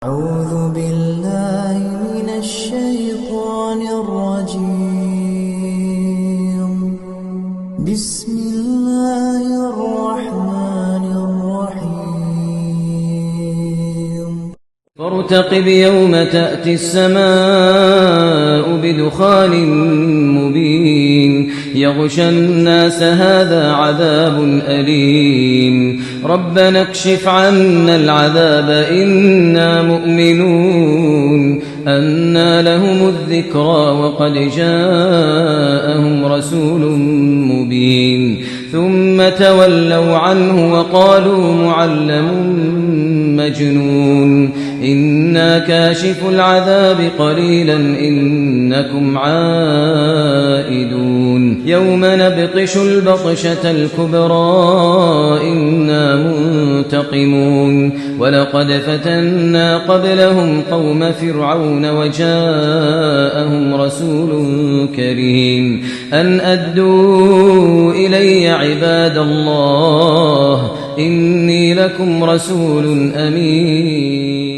أعوذ بالله من الشيطان الرجيم. بسم الله الرحمن الرحيم. فارتقب يوم تأتي السماء بدخان مبين يغشى الناس هذا عذاب أليم ربنا اكشف عنا العذاب إنا مؤمنون أنى لهم الذكرى وقد جاءهم رسول مبين ثم تولوا عنه وقالوا معلم مجنون إنا كاشف العذاب قليلا إنكم عائدون يوم نبطش البطشة الكبرى إنا منتقمون ولقد فتنا قبلهم قوم فرعون وجاءهم رسول كريم أن أدوا إلي عباد الله إني لكم رسول أمين.